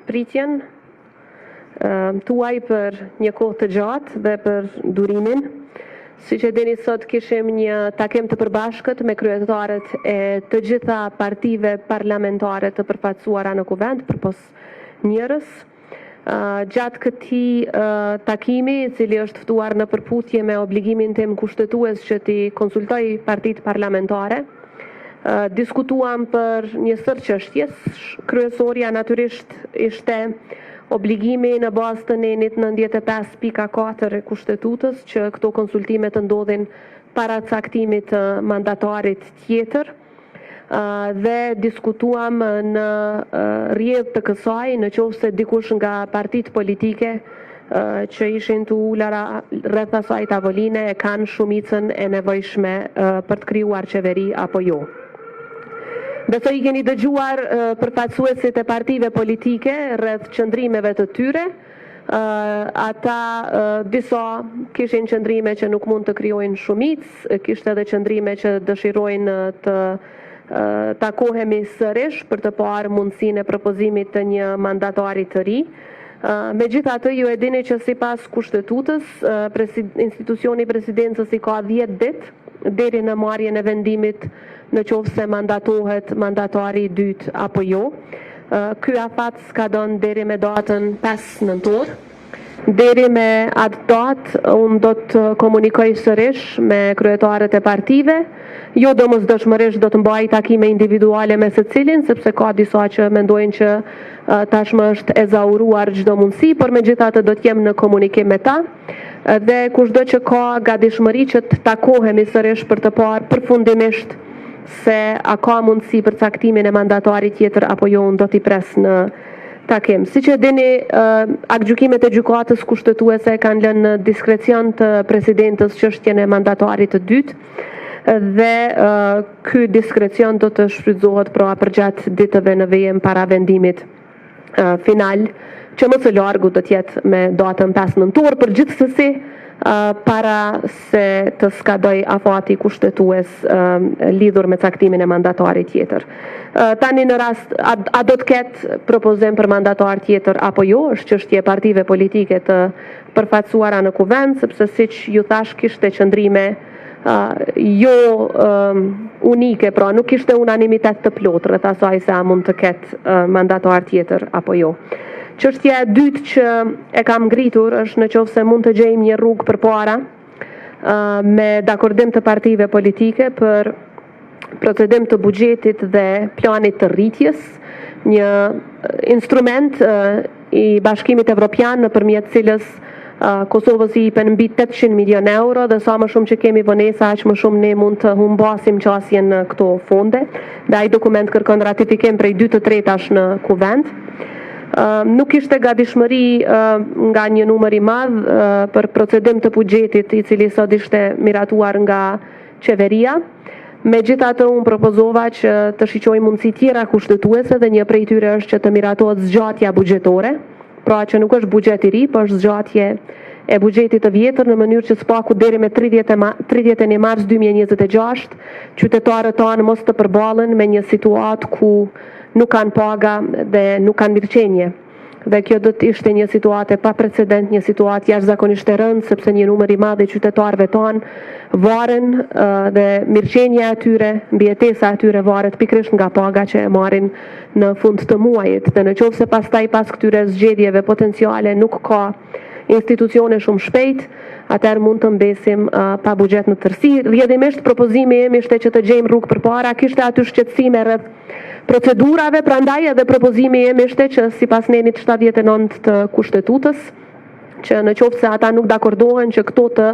pritjen tuaj për një kohë të gjatë dhe për durimin. Siç e dini, sot kishim një takim të përbashkët me kryetarët e të gjitha partive parlamentare të përfaqësuara në kuvend përpos njërës. Gjatë këtij takimi, i cili është ftuar në përputhje me obligimin tim kushtetues që t'i konsultoj partitë parlamentare, diskutuam për një sër çështjes. Kryesorja natyrisht ishte obligimi në bazë të nenit 95.4 e kushtetutës që këto konsultime të ndodhin para caktimit të mandatarit tjetër, dhe diskutuam në rrjedhë të kësaj në qoftë se dikush nga partitë politike që ishin të ulara rreth asaj tavoline e kanë shumicën e nevojshme për të krijuar qeveri apo jo. Besoj i keni dëgjuar përfaqësuesit e partive politike rreth qëndrimeve të tyre. Ata disa kishin qëndrime që nuk mund të krijojnë shumicë, kishte edhe qëndrime që dëshirojnë të takohemi sërish për të parë mundësinë e propozimit të një mandatari të ri. Megjithatë, ju e dini që sipas kushtetutës, institucioni presidencës i ka 10 ditë deri në marrjen e vendimit në qoftë se mandatohet mandatari i dytë apo jo. Ky afat ka dhënë deri me datën 5 nëntor. Deri me atë datë, unë do të komunikoj sërish me kryetarët e partive. Jo domosdoshmërisht do të mbaj takime individuale me secilin, sepse ka disa që mendojnë që tashmë është ezauruar çdo mundësi, por megjithatë do të jem në komunikim me ta. Dhe kushdo që ka gatishmëri që të takohemi sërish për të parë përfundimisht se a ka mundësi për caktimin e mandatarit tjetër apo jo, unë do t'i pres në takim. Siç e dini, aktgjykimet e gjykatës kushtetuese kanë lënë në diskrecion të presidentës çështjen e mandatarit të dytë dhe ky diskrecion do të shfrytëzohet pra përgjatë ditëve në vijim para vendimit final, që më së largu do të jetë me datën 5 nëntor, përgjithsesi para se të skadoj afati kushtetues lidhur me caktimin e mandatarit tjetër. Tani në rast, a do të ketë propozim për mandatar tjetër apo jo, është çështje partive politike të përfaqësuara në kuvend, sepse siç ju thash kishte qëndrime jo unike, pra nuk kishte unanimitet të plotë rreth asaj se a mund të ketë mandatar tjetër apo jo. Çështja e dytë që e kam ngritur është në qoftë se mund të gjejmë një rrugë përpara me dakordim të partive politike për procedim të buxhetit dhe planit të rritjes, një instrument i Bashkimit Evropian nëpërmjet cilës Kosovës i jepen mbi 800 milion euro dhe sa më shumë që kemi vonesa, aq më shumë ne mund të humbasim qasjen në këto fonde. Dhe ai dokument kërkon ratifikim prej 2/3 në kuvend. Nuk ishte gatishmëri nga një numër i madh për procedim të buxhetit i cili sot ishte miratuar nga qeveria. Megjithatë, unë propozova që të shiqoj mundësi tjera kushtetuese dhe një prej tyre është që të miratohet zgjatja buxhetore, pra që nuk është buxhet i ri, por është zgjatje e buxhetit të vjetër në mënyrë që spaku deri me 31 mars 2026 qytetarët tanë mos të përballen me një situatë ku nuk kanë paga dhe nuk kanë mirëqenie. Dhe kjo do të ishte një situatë pa precedent, një situatë jashtëzakonisht e rëndë, sepse një numër i madh i qytetarëve tanë varen dhe mirëqenia e tyre, mbijetesa e tyre varet pikërisht nga paga që e marrin në fund të muajit. Dhe në qoftë se pastaj pas këtyre zgjedhjeve potenciale nuk ka institucione shumë shpejt, atëherë mund të mbesim pa buxhet në tërësi. Rrjedhimisht propozimi im ishte që të gjejmë rrugë përpara, kishte aty shqetësime rreth procedurave, prandaj edhe propozimi im ishte që sipas nenit 79 të kushtetutës, që në qoftë se ata nuk dakordohen që këto të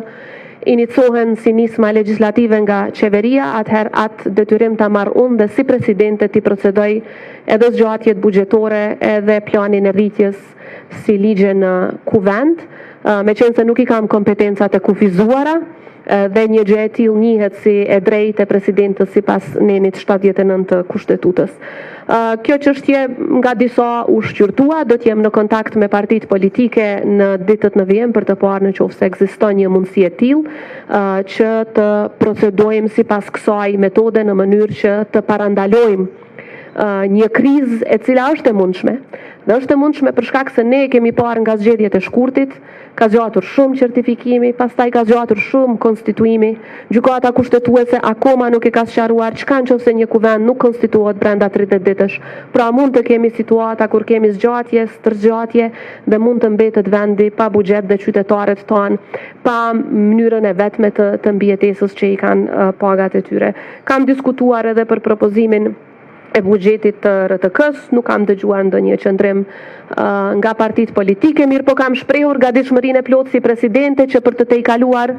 inicohen si nisma legjislative nga qeveria, atëherë atë detyrim ta marr unë dhe si presidente t'i procedoj edhe zgjatjet buxhetore edhe planin e rritjes si ligje në kuvend, meqense nuk i kam kompetencat e kufizuara dhe një gjë e tillë njihet si e drejtë e presidentës sipas nenit 79 të kushtetutës. Kjo çështje nga disa u shqyrtua, do të jem në kontakt me partitë politike në ditët në vijim për të parë nëse ekziston një mundësi e tillë që të procedojmë sipas kësaj metode në mënyrë që të parandalojmë një krizë e cila është e mundshme. Dhe është e mundshme për shkak se ne kemi parë nga zgjedhjet e shkurtit, ka zgjatur shumë certifikimi, pastaj ka zgjatur shumë konstituimi, gjykata kushtetuese akoma nuk e ka sqaruar çka nëse një kuvend nuk konstituohet brenda 30 ditësh. Pra mund të kemi situata kur kemi zgjatje, stërgjatje dhe mund të mbetet vendi pa buxhet dhe qytetarët tanë pa mënyrën e vetme të mbijetesës që i kanë pagat e tyre. Kam diskutuar edhe për propozimin e buxhetit të RTK-s, nuk kam dëgjuar ndonjë qëndrim nga partitë politike, mirë po kam shprehur gatishmërinë e plotë si presidente që për të tejkaluar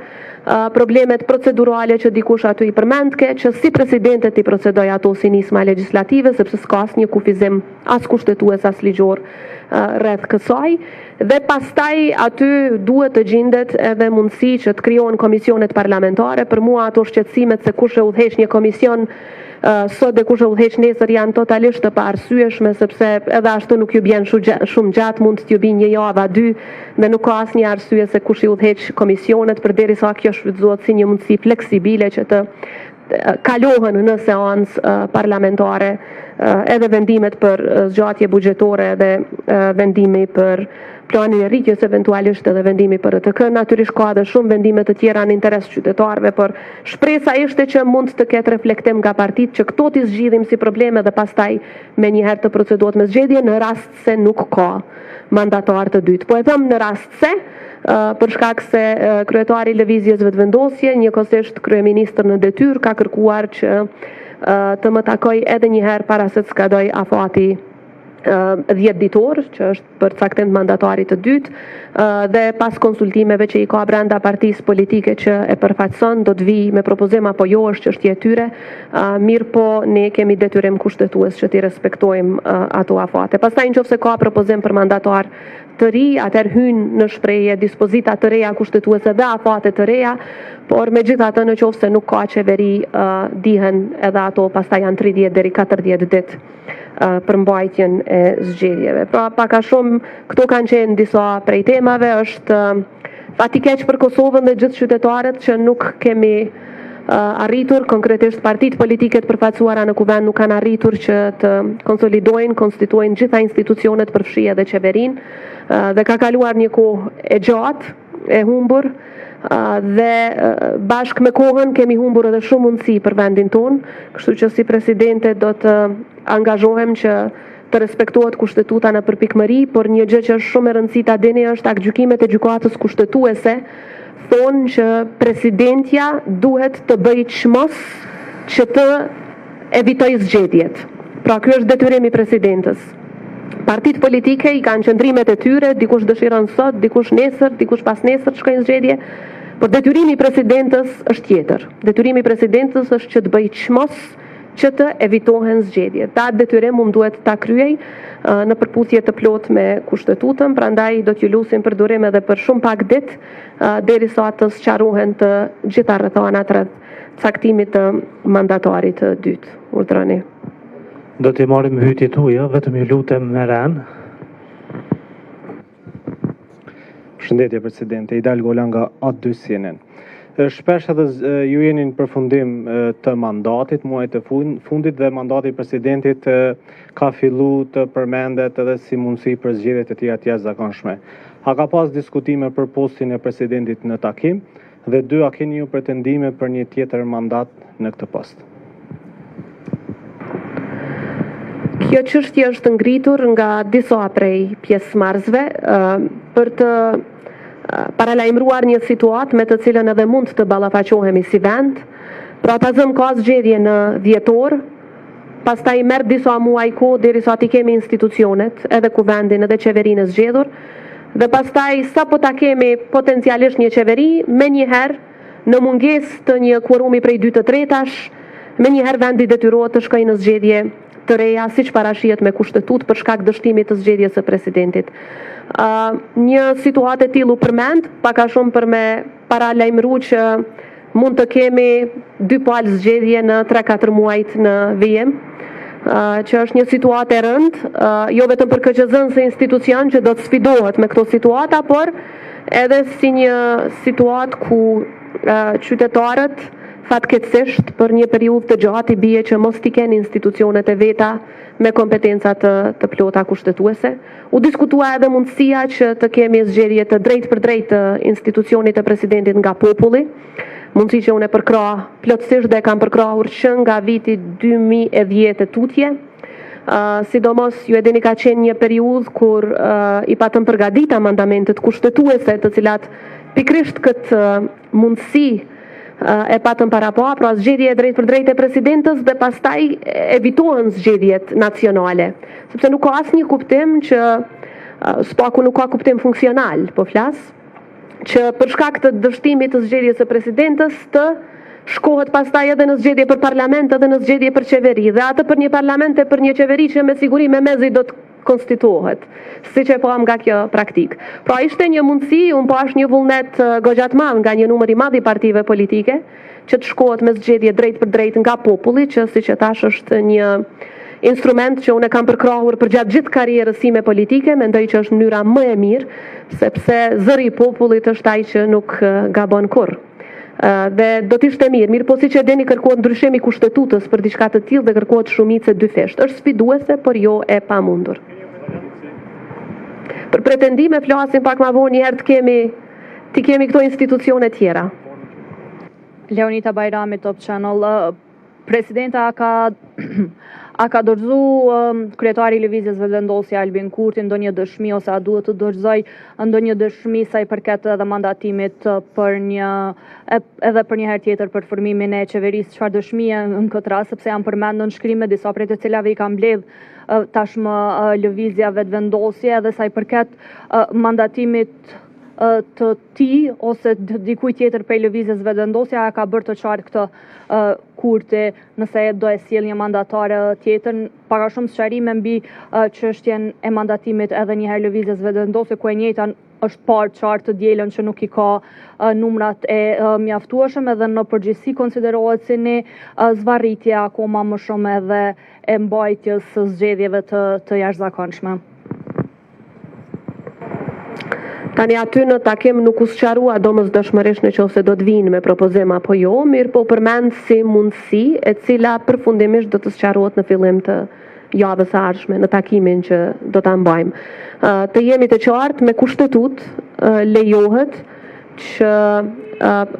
problemet procedurale që dikush aty i përmendke, që si presidente ti procedoj ato si nisma legislative, sepse s'ka asnjë kufizim as kushtetues as ligjor rreth kësaj. Dhe pastaj aty duhet të gjendet edhe mundësi që të krijohen komisionet parlamentare. Për mua ato shqetësimet se kush e udhëheq një komision sot dhe kush e udhëheq nesër janë totalisht të paarsyeshme, sepse edhe ashtu nuk ju bjen shumë gjatë, mund të ju bijë një javë, 2 dhe nuk ka asnjë arsye se kush i udhëheq komisionet, përderisa kjo shfrytëzohet si një mundësi fleksibile që të kalohen në seancë parlamentare edhe vendimet për zgjatje buxhetore dhe vendimi për planin e rritjes eventualisht edhe vendimi për RTK. Natyrisht ka edhe shumë vendime të tjera në interes qytetarëve, por shpresa ishte që mund të ketë reflektim nga partitë që këto t'i zgjidhim si probleme dhe pastaj me njëherë të procedohet me zgjedhje në rast se nuk ka mandatar të dytë. Po e them në rast se për shkak se kryetari i lëvizjes vetëvendosje, njëkohësisht kryeministër në detyrë, ka kërkuar që të më takoj edhe një herë para se të skadoj afati 10 ditor, që është për caktim të mandatarit të dytë, dhe pas konsultimeve që i ka brenda partisë politike që e përfaqëson, do të vi me propozim apo jo, është çështje e tyre, mirë po ne kemi detyrim kushtetues që t'i respektojmë ato afate. Pastaj nëse ka propozim për mandatar të ri, atëherë hyn në shprehje dispozita të reja kushtetuese dhe afate të reja, por megjithatë nëse nuk ka qeveri, dihen edhe ato pastaj janë 30 deri 40 ditë për mbajtjen e zgjedhjeve. Pra pak a shumë këto kanë qenë disa prej temave, është fati keq për Kosovën dhe gjithë qytetarët që nuk kemi arritur, konkretisht partitë politike të përfaqësuara në kuvend nuk kanë arritur që të konsolidojnë, konstituojnë gjitha institucionet përfshi edhe qeverinë dhe ka kaluar një kohë e gjatë, e humbur, dhe bashkë me kohën kemi humbur edhe shumë mundësi për vendin tonë, kështu që si presidente do të angazhohem që të respektohet kushtetuta në përpikmëri, por një gjë që është shumë e rëndësishme ta dini është aktgjykimet e gjykatës kushtetuese thonë që presidentja duhet të bëjë çmos që të evitojë zgjedhjet. Pra ky është detyrimi i presidentës. Partitë politike i kanë qëndrimet e tyre, dikush dëshiron sot, dikush nesër, dikush pas nesër të shkojnë zgjedhje, por detyrimi i presidentës është tjetër. Detyrimi i presidentës është që të bëjë çmos që të evitohen zgjedhjet. Ta detyrim duhet ta kryej në përputhje të plotë me kushtetutën, prandaj do t'ju lutim për durim edhe për shumë pak ditë derisa të sqarohen të gjitha rrethanat rreth caktimit të mandatarit të dytë. Urdhroni. Do t'i marrim hyjtjet tuaja, vetëm ju lutem me ran. Përshëndetje presidente, Idal Gola nga A2 CNN. Shpesh edhe ju jeni në përfundim të mandatit, muajit të fundit dhe mandati i presidentit ka fillu të përmendet edhe si mundësi për zgjedhje të tjera të jashtëzakonshme. A ka pas diskutime për postin e presidentit në takim dhe 2 a keni ju pretendime për një tjetër mandat në këtë post? Kjo çështje është ngritur nga disa prej pjesëmarrësve për të paralajmëruar një situatë me të cilën edhe mund të ballafaqohemi si vend. Pra ta zëm ka zgjedhje në dhjetor, pastaj merr disa muaj kohë derisa t'i kemi institucionet, edhe kuvendin edhe qeverinë zgjedhur, dhe pastaj sapo ta kemi potencialisht një qeveri, me njëherë në mungesë të një kuorumi prej 2/3, me njëherë vendi detyrohet të shkojë në zgjedhje të reja, siç parashihet me kushtetutë për shkak dështimit të zgjedhjes së presidentit. Një situatë e tillë u përmend, pak a shumë për me paralajmëruar që mund të kemi 2 palë zgjedhje në 3-4 muajt në vijim, që është një situatë e rëndë, jo vetëm për KQZ-n se institucion që do të sfidohet me këto situata, por edhe si një situatë ku qytetarët fatkeqësisht për një periudhë të gjatë i bie që mos t'i kenë institucionet e veta me kompetenca të plota kushtetuese. U diskutua edhe mundësia që të kemi zgjedhje të drejtë për drejtë të institucionit të presidentit nga populli, mundësi që unë e përkrah plotësisht dhe kam përkrahur që nga viti 2010 e tutje. Sidomos ju e dini ka qenë një periudhë kur i patëm përgatita mandamentet kushtetuese, të cilat pikrisht këtë mundësi e patëm para pra zgjedhje e drejtë për drejtë e presidentës dhe pastaj evitohen zgjedhjet nacionale. Sepse nuk ka asnjë kuptim që spaku nuk ka kuptim funksional, po flas, që për shkak të dështimit të zgjedhjes së presidentës të shkohet pastaj edhe në zgjedhje për parlament edhe në zgjedhje për qeveri, dhe atë për një parlament e për një qeveri që me siguri me mezi do të konstituohet, si që po am nga kjo praktik. Pra ishte një mundësi, unë po është një vullnet goxhat madh nga një numër i madh i partive politike, që të shkohet me zgjedhje drejt për drejt nga populli, që si që tash është një instrument që unë e kam përkrahur për gjatë gjithë karrierës sime politike, mendoj që është mënyra më e mirë, sepse zëri i popullit është ai që nuk gabon kurrë. Dhe do t'ishte mirë, po si që deni kërkohet ndryshimi kushtetutës për diçka të tillë dhe kërkohet shumicë dyfisht. Është sfiduese, por jo e pamundur. Për pretendime flasim pak ma vonë një herë të kemi këto institucione tjera. Leonita Bajrami, Top Channel. Presidenta a ka dorëzu kryetari i lëvizjes Vetëvendosja Albin Kurti ndonjë dëshmi ose a duhet të dorëzoj ndonjë dëshmi sa i përket edhe mandatimit edhe për një herë tjetër për formimin e qeverisë, çfarë dëshmie në këtë rast, sepse janë përmendur në shkrime disa prej të cilave i ka mbledh tashmë lëvizja Vetëvendosje, edhe sa i përket mandatimit të ti ose dikuj tjetër prej lëvizjes Vetëvendosja ka bërë të qartë këtë Kurti nëse do e sjell një mandatare tjetër, para shumë sqarime mbi çështjen e mandatimit edhe një herë lëvizjes Vetëvendosje, ku e njëjta është parë qartë të dielën që nuk i ka numrat e mjaftueshëm, edhe në përgjithësi konsiderohet si një zvarritje akoma më shumë edhe e mbajtjes së zgjedhjeve të jashtëzakonshme. Tani aty në takim nuk u sqarua domosdoshmërisht nëse do të vinë me propozim apo jo, mirë po përmend si mundësi e cila përfundimisht do të sqarohet në fillim të javës së ardhshme në takimin që do ta mbajmë. Të jemi të qartë me kushtetut lejohet që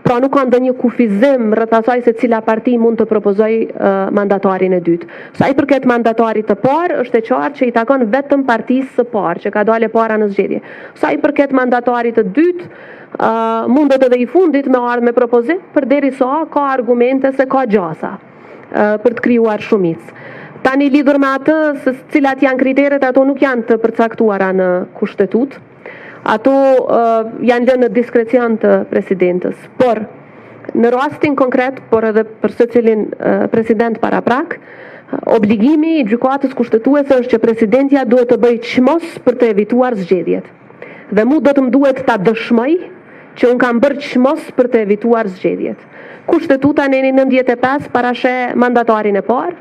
pra nuk ka ndonjë kufizim rreth asaj se cila parti mund të propozoj mandatarin e dytë. Sa i përket mandatarit të parë, është e qartë që i takon vetëm partisë së parë që ka dalë para në zgjedhje. Sa i përket mandatarit të dytë, mundet edhe i fundit me ardhë me propozim, përderisa ka argumente se ka gjasa për të krijuar shumicë. Tani lidhur me atë se cilat janë kriteret, ato nuk janë të përcaktuara në kushtetut. Ato janë lënë në diskrecion të presidentës, por në rastin konkret, por edhe për secilin president paraprak, obligimi i gjykatës kushtetuese është që presidentja duhet të bëjë çmos për të evituar zgjedhjet. Dhe mu do të më duhet ta dëshmoj që unë kam bërë çmos për të evituar zgjedhjet. Kushtetuta në 95 parasheh mandatarin e parë,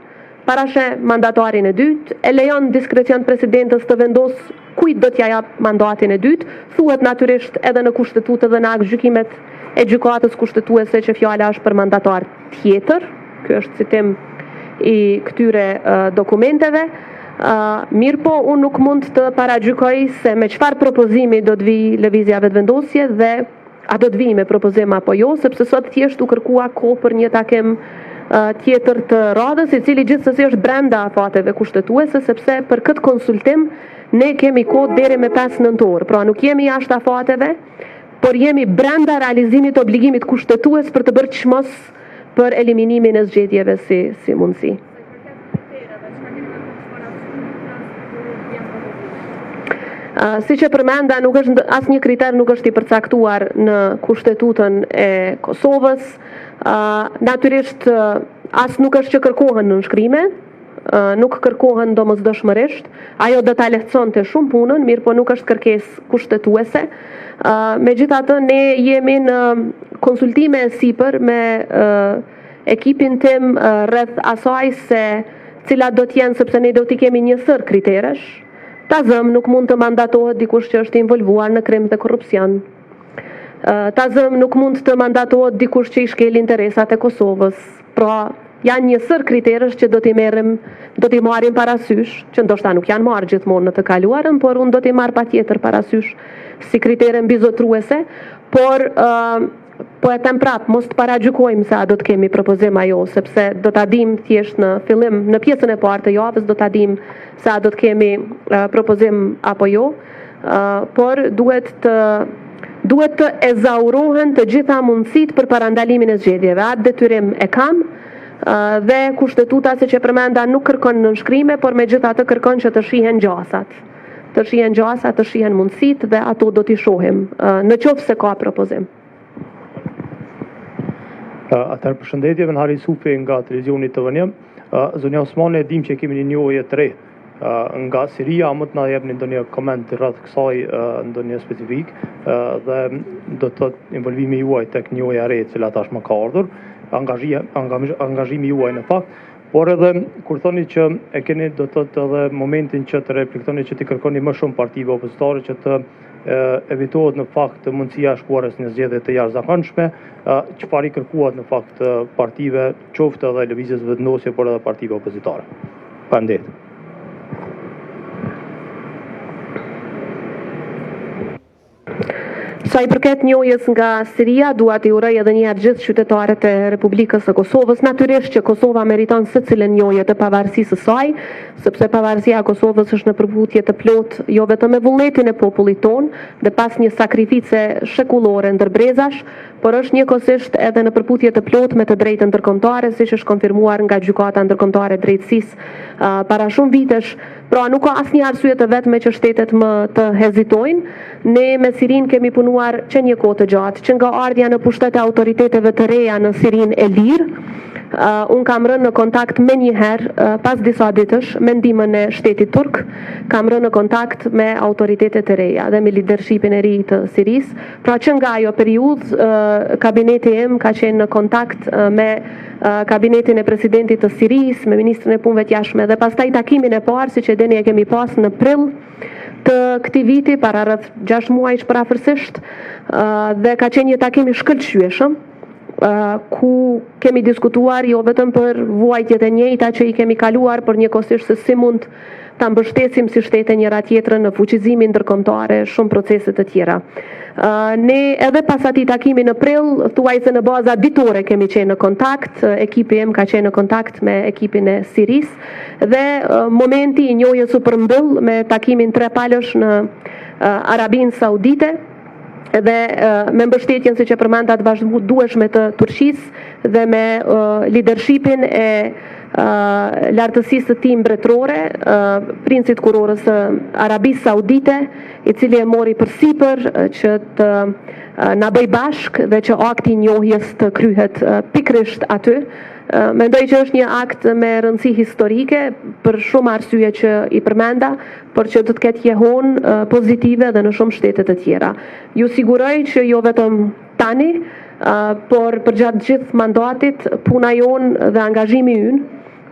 parasheh mandatarin e dytë, e lejon diskrecion presidentës të vendosë kujt do t'ja jap mandatin e dytë, thuhet natyrisht edhe në kushtetutë dhe në aktgjykimet e gjykatës kushtetuese që fjala është për mandatar tjetër. Ky është citim i këtyre dokumenteve. Mirë po, unë nuk mund të paragjykoj se me çfarë propozimi do të vijë lëvizja Vetëvendosje dhe a do të vijë me propozim apo jo, sepse sot thjesht u kërkua kohë për një takim tjetër të radhës, i cili gjithsesi është brenda fateve kushtetuese, sepse për këtë konsultim ne kemi kohë deri me 5 nëntor. Pra nuk jemi jashtë afateve, por jemi brenda realizimit të obligimit kushtetues për të bërë çmos për eliminimin e zgjedhjeve si mundësi. Si që përmenda, asnjë kriter nuk është i përcaktuar në kushtetutën e Kosovës. Natyrisht as nuk është që kërkohen në nënshkrime, nuk kërkohen domosdoshmërisht. Ajo do ta lehtësonte shumë punën, mirë po nuk është kërkesë kushtetuese. Megjithatë, ne jemi në konsultime sipër me ekipin tim rreth asaj se cilat do të jenë, sepse ne do t'i kemi një sër kriteresh. Ta zëm nuk mund të mandatohet dikush që është involvuar në krim dhe korrupsion. Tazëm nuk mund të mandatohet dikush që i shkel interesat e Kosovës. Pra, janë një sër kriterësh që do t'i marrim parasysh, që ndoshta nuk janë marrë gjithmonë në të kaluarën, por unë do t'i marr patjetër parasysh si kritere mbizotruese, por po e them prap, mos të paragjykojmë se a do të kemi propozim ajo, sepse do ta dim thjesht në fillim, në pjesën e parë të javës do ta dim se a do të kemi propozim apo jo, por duhet të ezaurohen të gjitha mundësitë për parandalimin e zgjedhjeve. Atë detyrim e kam, dhe kushtetuta se që përmenda nuk kërkon nënshkrime, por megjithatë kërkon që të shihen gjasat. Të shihen mundësitë dhe ato do t'i shohim, në qoftë se ka propozim. Atëherë përshëndetje, Venhari Sufi nga televizioni TVN. Zonja Osmane, dim që kemi një njohje të re nga Siria, më të na jepni ndonjë koment rreth kësaj ndonjë specifik dhe do të thotë involvimi juaj tek njohja e re e cila tashmë ka ardhur, angazhimi juaj në fakt, por edhe kur thoni që e keni do të thotë edhe momentin që të reflektoni që t'i kërkoni më shumë partive opozitare që të evitohet në fakt mundësia e shkuarjes në zgjedhje të jashtëzakonshme, çfarë i kërkuat në fakt partive, qoftë edhe lëvizjes vendosje, por edhe partive opozitare. Faleminderit. Sa i përket njohjes nga Siria, dua t'i uroj edhe një herë gjithë qytetarët e Republikës së Kosovës. Natyrisht që Kosova meriton secilën njohje të pavarësisë së saj, sepse pavarësia e Kosovës është në përputhje të plotë jo vetëm me vullnetin e popullit tonë dhe pas një sakrifice shekullore ndër brezash, por është njëkohësisht edhe në përputhje të plotë me të drejtën ndërkombëtare, siç është konfirmuar nga Gjykata Ndërkombëtare e Drejtësisë para shumë vitesh. Pra nuk ka asnjë arsye të vetme që shtetet më të hezitojnë. Ne me Sirin kemi punuar që një kohë të gjatë, që nga ardhja në pushtet e autoriteteve të reja në Sirin e lirë. Unë kam rënë në kontakt me njëherë, pas disa ditësh, me ndihmën e shtetit turk, kam rënë në kontakt me autoritetet e reja dhe me leadershipin e ri të Siris. Pra që nga ajo periudhë, kabineti im ka qenë në kontakt me kabinetin e presidentit të Siris, me ministrin e punëve të jashtme dhe pastaj takimin e parë, siç e dini e kemi pas në prill të këtij viti, para rreth 6 muajsh parafërsisht, dhe ka qenë një takim i shkëlqyeshëm, ku kemi diskutuar jo vetëm për vuajtjet e njëjta që i kemi kaluar, por njëkohësisht se si mund ta mbështesim si shtete njëra tjetrën në fuqizimin ndërkombëtar, shumë procese të tjera. Ne edhe pas atij takimi në prill, thuajse në baza ditore kemi qenë në kontakt, ekipi im ka qenë në kontakt me ekipin e Siris dhe momenti i njohjes u përmbyll me takimin trepalësh në Arabinë Saudite dhe me mbështetjen siç e përmenda të vazhdueshme të Turqisë dhe me leadershipin e lartësisë të tij mbretërore, princit kurorës së Arabisë Saudite, i cili e mori përsipër që të na bëj bashkë dhe që akti i njohjes të kryhet pikërisht aty. Mendoj që është një akt me rëndësi historike për shumë arsye që i përmenda, por që do të ketë jehon pozitive dhe në shumë shtete të tjera. Ju siguroj që jo vetëm tani, por përgjatë gjithë mandatit, puna jonë dhe angazhimi ynë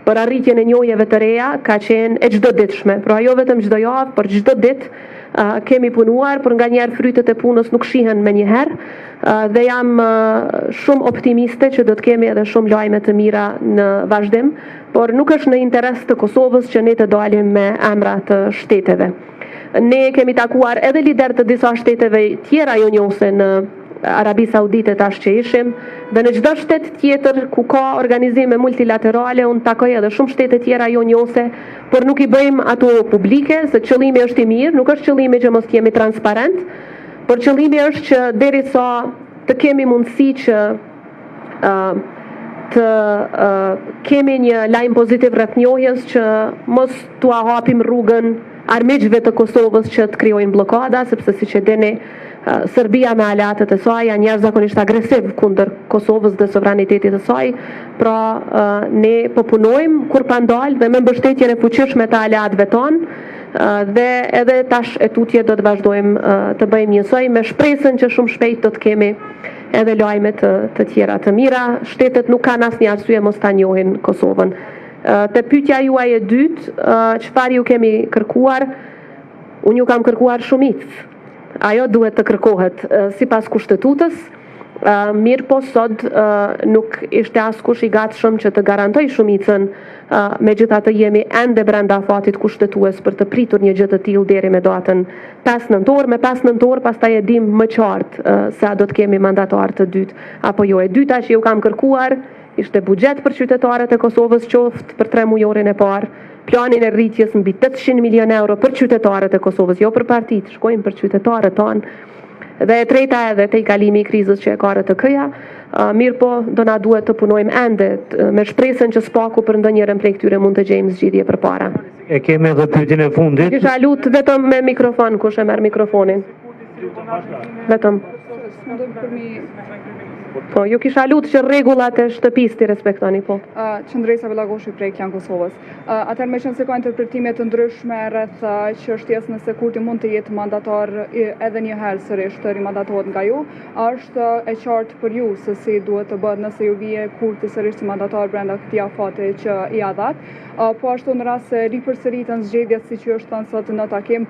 për arritjen e njohjeve të reja ka qenë e çdoditshme. Pra jo vetëm çdo javë, por çdo ditë kemi punuar, por nganjëherë frytet e punës nuk shihen menjëherë, dhe jam shumë optimiste që do të kemi edhe shumë lajme të mira në vazhdim, por nuk është në interes të Kosovës që ne të dalim me emra të shteteve. Ne kemi takuar edhe lider të disa shteteve tjera jonjose në Arabi Saudite tash që ishim, dhe në çdo shtet tjetër ku ka organizime multilaterale, unë takoj edhe shumë shtete tjera jonjose, por nuk i bëjmë ato publike, se qëllimi është i mirë, nuk është qëllimi që mos jemi transparent, por qëllimi është që derisa të kemi mundësi që të kemi një lajm pozitiv rreth njohjes, që mos t'ua hapim rrugën armiqve të Kosovës që të krijojnë bllokada, sepse siç e dini, Serbia me aleatët e saj janë jashtëzakonisht agresiv kundër Kosovës dhe sovranitetit të saj, pra ne po punojmë kur pa ndalë dhe me mbështetjen e fuqishme të aleatëve tonë, dhe edhe tash e tutje do të vazhdojmë të bëjmë njësoj me shpresën që shumë shpejt do të kemi edhe lajme të tjera të mira. Shtetet nuk kanë asnjë arsye mos ta njohin Kosovën. Te pyetja juaj e dytë, çfarë ju kemi kërkuar? Unë ju kam kërkuar shumicë. ajo duhet të kërkohet sipas kushtetutës. Mirë po sot nuk ishte askush i gatshëm që të garantoj shumicën, megjithatë jemi ende brenda afatit kushtetues për të pritur një gjë të tillë deri me datën 5 nëntor. Me 5 nëntor pastaj e dim më qartë se a do të kemi mandatar të dytë apo jo. E dyta që ju kam kërkuar ishte buxhet për qytetarët e Kosovës, qoftë për 3 mujorin e parë, planin e rritjes mbi 800 milion euro për qytetarët e Kosovës, jo për partitë, shkojnë për qytetarët tanë. Dhe e treta edhe te i kalimi i krizës që e ka RTK-ja, mirë po do na duhet të punojmë ende me shpresën që spaku për ndonjërin prej këtyre mund të gjejmë zgjidhje përpara. E kemi edhe pyetjen e fundit. Kisha lut vetëm me mikrofon, kush e merr mikrofonin. Vetëm. Po, ju kisha lutë që rregullat e shtëpisë ti respektoni, po. Qëndresa Velagoshi prej Klan Kosovës. Atëherë me qenë se ka interpretime të ndryshme rreth çështjes nëse Kurti mund të jetë mandatar edhe një herë sërish të rimandatohet nga ju, është e qartë për ju se si duhet të bëhet nëse ju vije Kurti sërish si mandatar brenda këtij afati që i dhat. Po ashtu në rast se ripërsëritën zgjedhjet siç ju është thënë sot në takim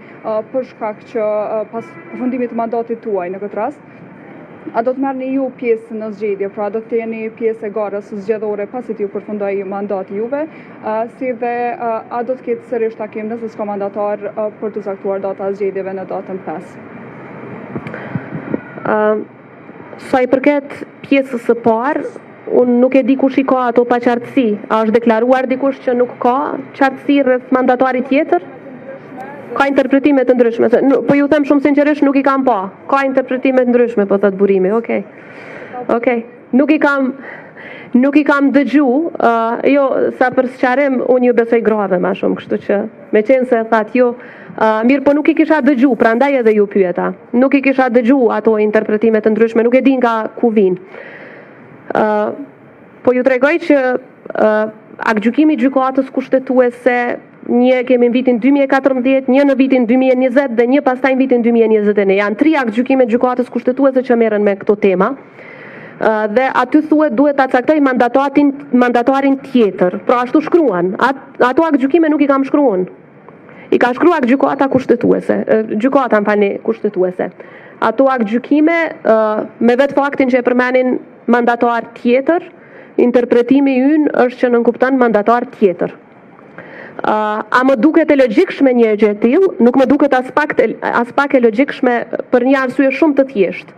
për shkak që pas përfundimit të mandatit tuaj në këtë rast, a do të merrni ju pjesë në zgjedhje, pra do të jeni pjesë e garës zgjedhore pasi t'ju përfundoi mandati juve, si dhe a do të ketë sërish takim nëse s'ka mandatar për të caktuar data e zgjedhjeve në datën 5? Sa i përket pjesës së parë, unë nuk e di kush i ka ato paqartësi. A është deklaruar dikush që nuk ka qartësi rreth mandatarit tjetër? Ka interpretime të ndryshme. Po ju them shumë sinqerisht, nuk i kam pa. Ka interpretime të ndryshme, po thot burimi. Okej. Nuk i kam dëgju, jo, sa për sqarim, unë ju besoj grave ma shumë, kështu që me qenë se thatë jo, mirë, po nuk i kisha dëgju, prandaj edhe ju pyeta. Nuk i kisha dëgju ato interpretime të ndryshme, nuk e di nga ku vinë. Po ju tregoj që aktgjykimi i gjykatës kushtetuese, një kemi në vitin 2014, një në vitin 2020 dhe një pastaj në vitin 2021. Janë 3 aktgjykime gjykatës kushtetuese që merren me këto tema. Dhe aty thuhet duhet ta caktoj mandatarin tjetër. Pra ashtu shkruan. Ato aktgjykime nuk i kam shkruan. I ka shkruar gjykata kushtetuese, kushtetuese. Ato aktgjykime me vetë faktin që e përmenin mandatar tjetër, interpretimi ynë është që nënkupton mandatar tjetër. A më duket e logjikshme një gjë e tillë? Nuk më duket as pak e logjikshme për një arsye shumë të thjeshtë.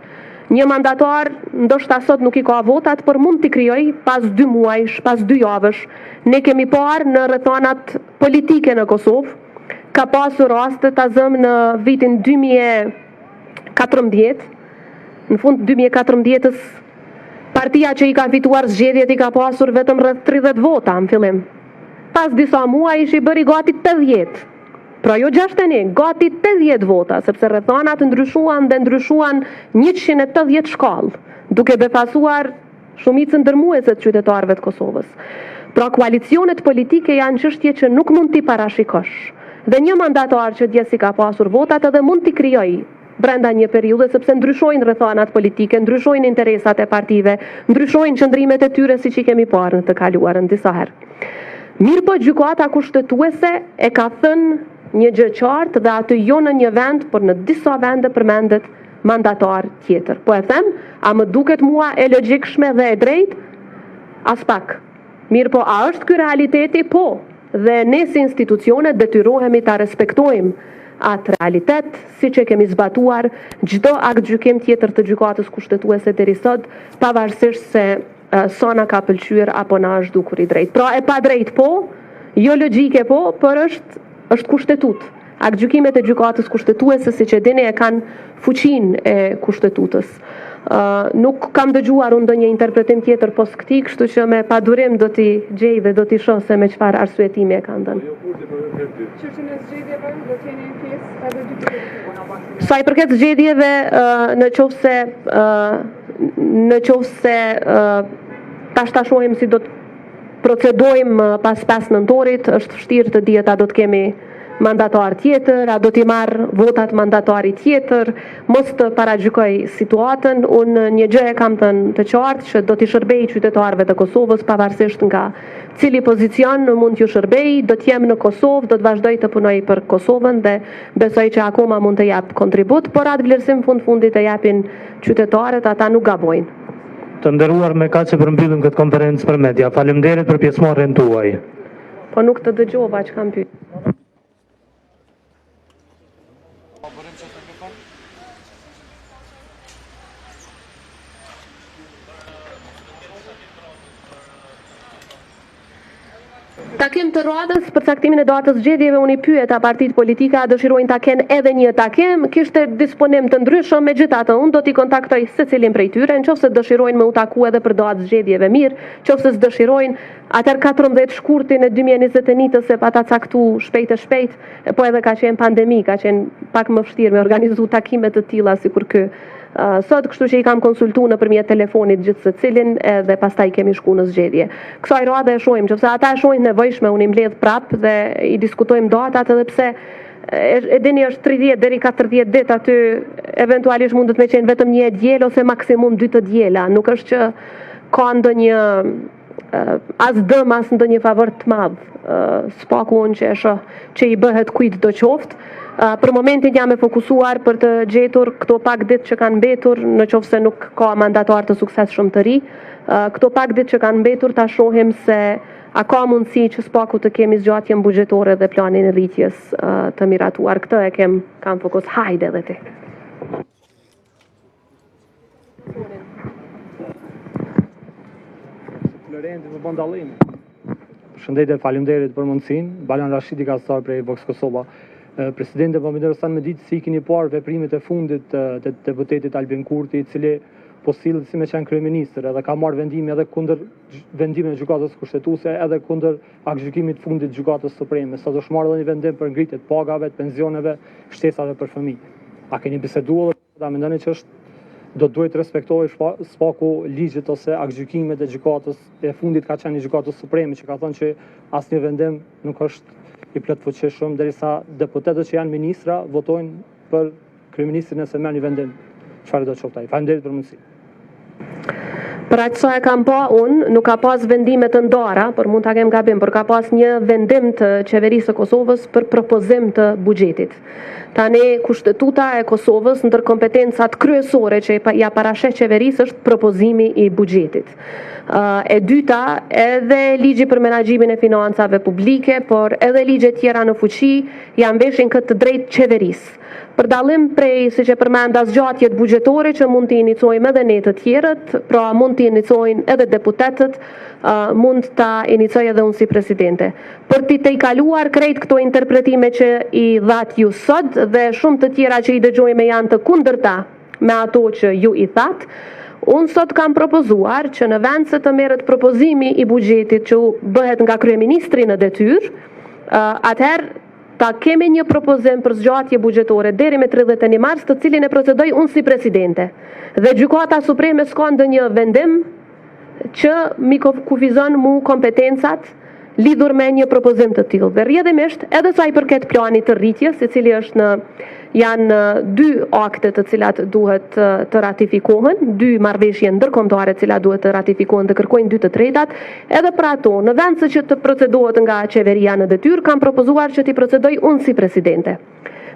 Një mandatar ndoshta sot nuk i ka votat, por mund t'i krijoj pas 2 muajsh, pas 2 javësh. Ne kemi parë në rrethonat politike në Kosovë, ka pasur raste ta zëm në vitin 2014, në fund 2014-s, partia që i ka fituar zgjedhjet i ka pasur vetëm rreth 30 vota në fillim. Pas disa muaj ishi bëri gati 80. Pra jo 61, gati 80 vota, sepse rrethonat ndryshuan 180 shkallë, duke befasuar shumicën dërmuese të qytetarëve të Kosovës. Pra koalicionet politike janë çështje që nuk mund t'i parashikosh. Dhe një mandatar që dje si ka pasur votat edhe mund t'i krijoj brenda një periudhe, sepse ndryshojnë rrethonat politike, ndryshojnë interesat e partive, ndryshojnë qëndrimet e tyre siç i kemi parë në të kaluarën disa herë. Mirë po gjykata kushtetuese e ka thënë një gjë qartë dhe aty jo në një vend, por në disa vende përmendet mandatar tjetër. Po e them, a më duket mua e logjikshme dhe e drejtë? As pak. Mirë po, a është ky realiteti? Po. Dhe ne si institucione detyrohemi ta respektojmë atë realitet, siç e kemi zbatuar çdo aktgjykim tjetër të gjykatës kushtetuese deri sot, pavarësisht se sa na ka pëlqyer apo na është dukur i drejtë. Pra e pa drejt po, jo logjike po, por është kushtetut. Aktgjykimet e gjykatës kushtetuese, siç e dini, e kanë fuqinë e kushtetutës. Nuk kam dëgjuar unë ndonjë interpretim tjetër pos këtij, kështu që me padurim do t'i gjej dhe do t'i shoh se me çfarë arsyetimi e kanë dhënë. Çështjen e zgjedhjeve do të jeni pjesë edhe dy. Sa i përket zgjedhjeve, në qoftë ta shohim si do të procedojmë pas 5 nëntorit, është vështirë të dihet a do të kemi mandatar tjetër, a do t'i marrë votat mandatari tjetër, mos të paragjykoj situatën. Unë një gjë e kam të qartë që do t'i shërbej qytetarëve të Kosovës pavarësisht nga cili pozicion mund t'ju shërbej, do t'jem në Kosovë, do të vazhdoj të punoj për Kosovën dhe besoj që akoma mund të jap kontribut, por atë vlerësim fundit e japin qytetarët, ata nuk gabojnë. Të nderuar, me kaq që përmbyllim këtë konferencë për media. Faleminderit për pjesëmarrjen tuaj. Po nuk të dëgjova që kam pyet. Takim të radhës për caktimin e datës zgjedhjeve, unë i pyeta partitë politike a dëshirojnë ta kenë edhe një takim, kishte disponim të ndryshëm, megjithatë unë do t'i kontaktoj secilin prej tyre, nëse dëshirojnë me u taku edhe për datë zgjedhjeve mirë, nëse dëshirojnë atër 14 shkurtin e 2021 se pa ta caktu shpejt, po edhe ka qenë pandemi, ka qenë pak më vështirë me organizu takime të tilla sikur ky. Sot, kështu që i kam konsultu në përmjet telefonit gjithë secilin edhe pastaj kemi shku në zgjedhje. Kësaj radhe e shohim, që pse ata e shohin nevojshme, unë i mbledh prap dhe i diskutojmë datat, edhe pse e dini është 30 deri 40 ditë aty, eventualisht mundet me qenë vetëm një diel ose maksimum 2 të diela. Nuk është që ka ndonjë as dëm as ndonjë favor të madh. Spaku unë që e shoh që i bëhet kujt do qoftë. Për momentin jam e fokusuar për të gjetur këto pak ditë që kanë mbetur, në qoftë se nuk ka mandatar të suksesshëm të ri. Këto pak ditë që kanë mbetur ta shohim se a ka mundësi që spaku të kemi zgjatjen buxhetore dhe planin e rritjes të miratuar. Këtë e kam fokus. Hajde edhe ti. Florenti më bën dallim. Përshëndetje, faleminderit për mundësinë. Balan Rashidi Kastar prej Vox Kosova. Presidente, po më intereson me ditë si keni parë veprimet e fundit të deputetit Albin Kurti, i cili po sillet si me qenë kryeministër, edhe ka marrë vendime edhe kundër vendimeve të gjykatës kushtetuese, edhe kundër aktgjykimit fundit të gjykatës supreme. Sot është marrë edhe një vendim për ngritje të pagave, të pensioneve, shtesave për fëmijë. A keni biseduar dhe mendoni që do duhet respektohej spaku ligjit ose aktgjykimet e gjykatës e fundit ka qenë gjykatës supreme, që ka thënë që asnjë vendim nuk është i plot fuqishëm, derisa deputetët që janë ministra votojnë për kryeministrin nëse merr një vendim. Çfarë do të thotë ai? Faleminderit për mundësinë. Për aq sa e kam pa unë, nuk ka pas vendime të ndara, por mund ta kem gabim, por ka pas një vendim të qeverisë së Kosovës për propozim të buxhetit. Tani kushtetuta e Kosovës ndër kompetencat kryesore që ja parasheh qeverisë është propozimi i buxhetit. E dyta, edhe ligji për menaxhimin e financave publike, por edhe ligje tjera në fuqi janë veshin këtë drejt qeverisë. Për dallim prej, siç e përmenda, zgjatjet buxhetore që mund t'i inicojmë edhe ne të tjerët, pra mund t'i inicojnë edhe deputetët, mund ta inicoj edhe unë si presidente. Për t'i tejkaluar krejt këto interpretime që i that ju sot dhe shumë të tjera që i dëgjojmë janë të kundërta me ato që ju i that, unë sot kam propozuar që në vend se të merret propozimi i buxhetit që bëhet nga kryeministri në detyrë, atëherë ta kemi një propozim për zgjatje buxhetore deri me 31 mars, të cilin e procedoj unë si presidente. Dhe gjykata supreme s'ka ndonjë vendim që mi kufizon mu kompetencat lidhur me një propozim të tillë. Dhe rrjedhimisht edhe sa i përket planit të rritjes, i cili është janë 2 akte të cilat duhet të ratifikohen, 2 marrëveshje ndërkombëtare të cilat duhet të ratifikohen dhe kërkojnë 2 të tretat, edhe për ato, në vend se që të procedohet nga qeveria në detyrë, kam propozuar që t'i procedoj unë si presidente.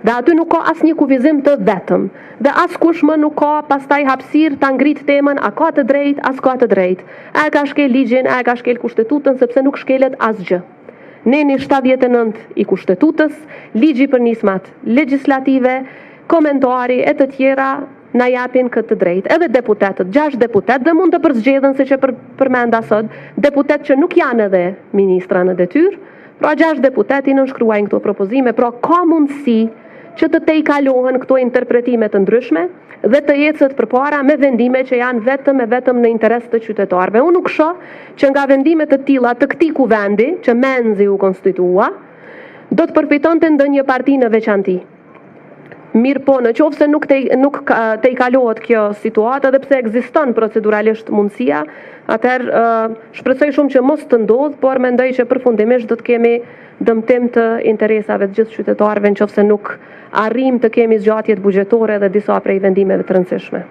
Dhe aty nuk ka asnjë kufizim të vetëm, dhe askush më nuk ka pastaj hapësirë ta ngrit temën a ka të drejtë, as ka të drejtë. A e ka shkel ligjin, a e ka shkel kushtetutën, sepse nuk shkelet asgjë. Neni 79 i kushtetutës, ligji për nismat legjislative, komentari e të tjera na japin këtë drejtë. Edhe deputetët, 6 deputet dhe mund të përzgjedhen, siç e përmenda sot, deputet që nuk janë edhe ministra në detyrë, pra 6 deputet i nënshkruajnë këto propozime, pra ka mundësi që të tejkalohen këto interpretime të ndryshme dhe të ecet përpara me vendime që janë vetëm në interes të qytetarëve. Unë nuk shoh që nga vendime të tilla të këtij kuvendi, që menzi u konstitua, do të përfitonte ndonjë parti në veçanti. Mirë po, në qoftë se nuk tejkalohet kjo situatë, edhe pse ekziston proceduralisht mundësia, atëherë shpresoj shumë që mos të ndodhë, por mendoj që përfundimisht do të kemi dëmtim të interesave të gjithë qytetarëve nëse nuk arrim të kemi zgjatjet buxhetore dhe disa prej vendimeve të rëndësishme.